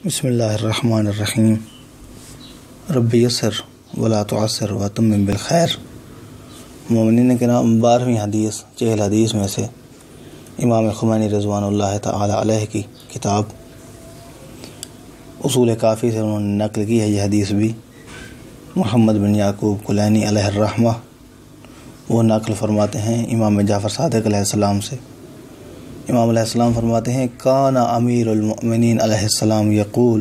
بسم اللہ الرحمن الرحیم رب یسر ولا تعسر وتمم بالخیر۔ مومنین کے نام 12ویں حدیث 40 حدیث میں سے امام خمینی رضوان اللہ تعالی علیہ کی کتاب اصول کافی سے انہوں نے نقل کی ہے۔ یہ حدیث بھی محمد بن یعقوب کلینی علیہ الرحمہ وہ نقل فرماتے ہیں امام جعفر صادق علیہ السلام سے۔ امام علیہ السلام فرماتے ہیں کان امیر المؤمنین علیہ السلام یقول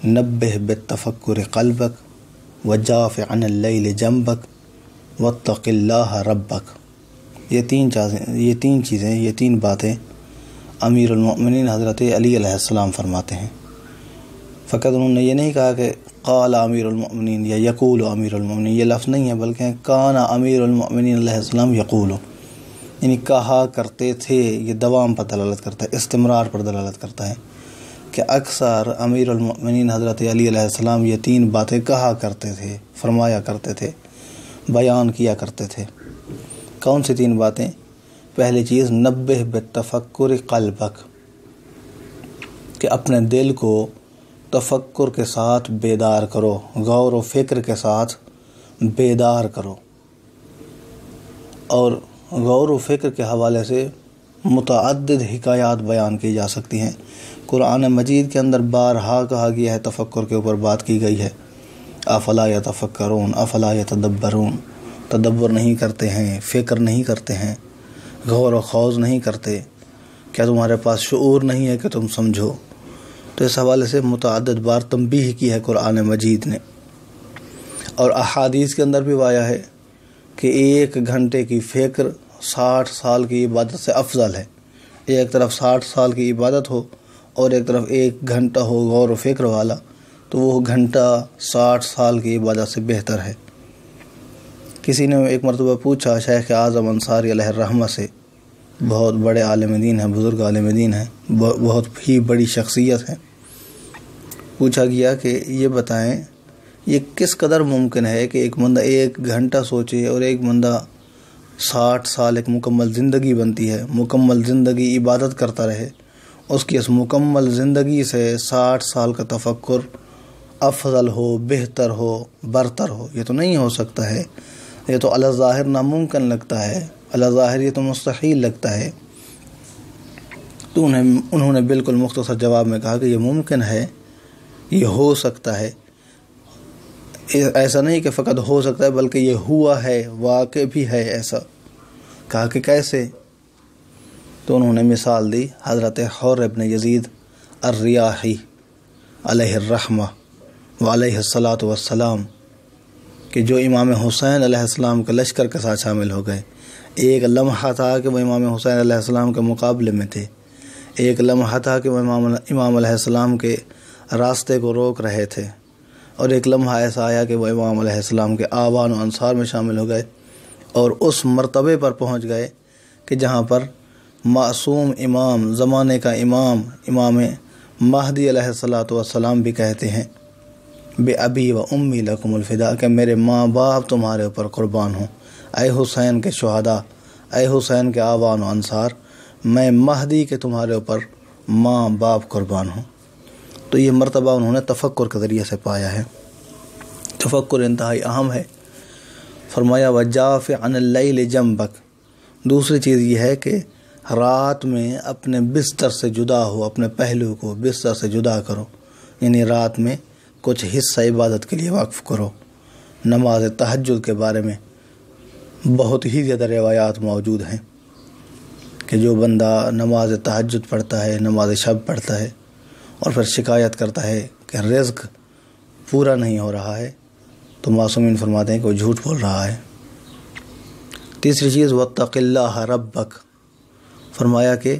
نبہ بالتفکر قلبک وجافع عن اللیل جنبک واتق اللہ ربک۔ یہ تین باتیں امیر المؤمنین حضرت علی علیہ السلام فرماتے ہیں۔ فقط انہوں نے یہ نہیں کہا کہ قال امیر المؤمنین یا یقول امیر المؤمنین، یہ لفظ نہیں ہے، بلکہ کان امیر المؤمنین علیہ السلام یقول، یعنی کہا کرتے تھے۔ یہ دوام پر دلالت کرتا ہے، استمرار پر دلالت کرتا ہے کہ اکثر امیر المؤمنین حضرت علی علیہ السلام یہ تین باتیں کہا کرتے تھے، فرمایا کرتے تھے، بیان کیا کرتے تھے۔ کون سی تین باتیں؟ پہلی چیز نبہ بالتفکر قلبک، کہ اپنے دل کو تفکر کے ساتھ بیدار کرو، غور و فکر کے ساتھ بیدار کرو۔ اور غور و فکر کے حوالے سے متعدد حکایات بیان کی جا سکتی ہیں۔ قرآن مجید کے اندر بارہا کہا گیا ہے، تفکر کے اوپر بات کی گئی ہے۔ افلا یتفکرون افلا یتدبرون، تدبر نہیں کرتے ہیں، فکر نہیں کرتے ہیں، غور و خوض نہیں کرتے، کیا تمہارے پاس شعور نہیں ہے کہ تم سمجھو؟ تو اس حوالے سے متعدد بار تنبیہ کی ہے قرآن مجید نے۔ اور احادیث کے اندر بھی آیا ہے کہ 1 گھنٹے کی فکر 60 سال کی عبادت سے افضل ہے۔ ایک طرف 60 سال کی عبادت ہو اور ایک طرف 1 گھنٹہ ہو غور و فکر والا، تو وہ گھنٹہ 60 سال کی عبادت سے بہتر ہے۔ کسی نے ایک مرتبہ پوچھا شیخ اعظم انصاری علیہ الرحمہ سے، بہت بڑے عالم دین ہیں، بزرگ عالم دین ہیں، بہت ہی بڑی شخصیت ہیں۔ پوچھا گیا کہ یہ بتائیں یہ کس قدر ممکن ہے کہ ایک بندہ 1 گھنٹہ سوچے اور ایک بندہ 60 سال ایک مکمل زندگی بنتی ہے، مکمل زندگی عبادت کرتا رہے، اس کی اس مکمل زندگی سے 60 سال کا تفکر افضل ہو، بہتر ہو، برتر ہو؟ یہ تو نہیں ہو سکتا ہے، یہ تو علی ظاہر ناممکن لگتا ہے، علی ظاہر یہ تو مستحیل لگتا ہے۔ تو انہوں نے بالکل مختصر جواب میں کہا کہ یہ ممکن ہے، یہ ہو سکتا ہے۔ ایسا نہیں کہ فقط ہو سکتا ہے، بلکہ یہ ہوا ہے، واقع بھی ہے ایسا۔ کہا کہ کیسے؟ تو انہوں نے مثال دی حضرت حر ابن یزید الریاحی علیہ الرحمہ وعلیہ الصلاۃ والسلام، کہ جو امام حسین علیہ السلام کے لشکر کے ساتھ شامل ہو گئے۔ ایک لمحہ تھا کہ وہ امام حسین علیہ السلام کے مقابلے میں تھے، ایک لمحہ تھا کہ وہ امام علیہ السلام کے راستے کو روک رہے تھے، اور ایک لمحہ ایسا آیا کہ وہ امام علیہ السلام کے آوان و انصار میں شامل ہو گئے اور اس مرتبے پر پہنچ گئے کہ جہاں پر معصوم امام، زمانے کا امام مہدی علیہ الصلاۃ والسلام بھی کہتے ہیں بے ابی و امی لکم الفدا، کہ میرے ماں باپ تمہارے اوپر قربان ہوں، اے حسین کے شہداء، اے حسین کے آوان و انصار، میں مہدی کے تمہارے اوپر ماں باپ قربان ہوں۔ تو یہ مرتبہ انہوں نے تفکر کے ذریعے سے پایا ہے۔ تفکر انتہائی اہم ہے۔ فرمایا وجافع عن اللیل جنبک۔ دوسری چیز یہ ہے کہ رات میں اپنے بستر سے جدا ہو، اپنے پہلو کو بستر سے جدا کرو، یعنی رات میں کچھ حصہ عبادت کے لیے وقف کرو۔ نماز تہجد کے بارے میں بہت ہی زیادہ روایات موجود ہیں کہ جو بندہ نماز تہجد پڑھتا ہے، نماز شب پڑھتا ہے اور پھر شکایت کرتا ہے کہ رزق پورا نہیں ہو رہا ہے، تو معصومین فرماتے ہیں کہ وہ جھوٹ بول رہا ہے۔ تیسری چیز واتق اللہ ربک، فرمایا کہ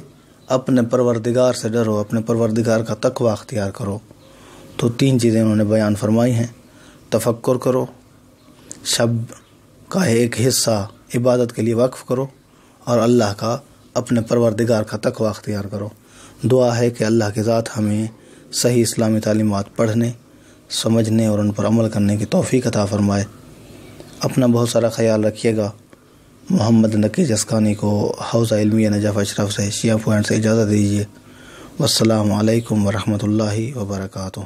اپنے پروردگار سے ڈرو، اپنے پروردگار کا تقوی اختیار کرو۔ تو 3 چیزیں انہوں نے بیان فرمائی ہیں، تفکر کرو، شب کا ایک حصہ عبادت کے لیے وقف کرو، اور اللہ کا، اپنے پروردگار کا تقوی اختیار کرو۔ دعا ہے کہ اللہ کی ذات ہمیں صحیح اسلامی تعلیمات پڑھنے، سمجھنے اور ان پر عمل کرنے کی توفیق عطا فرمائے۔ اپنا بہت سارا خیال رکھیے گا۔ محمد نقی جسکانی کو حوزہ علمیہ نجف اشرف سے شیعہ پوائنٹ سے اجازت دیجیے۔ والسلام علیکم ورحمۃ اللہ وبرکاتہ۔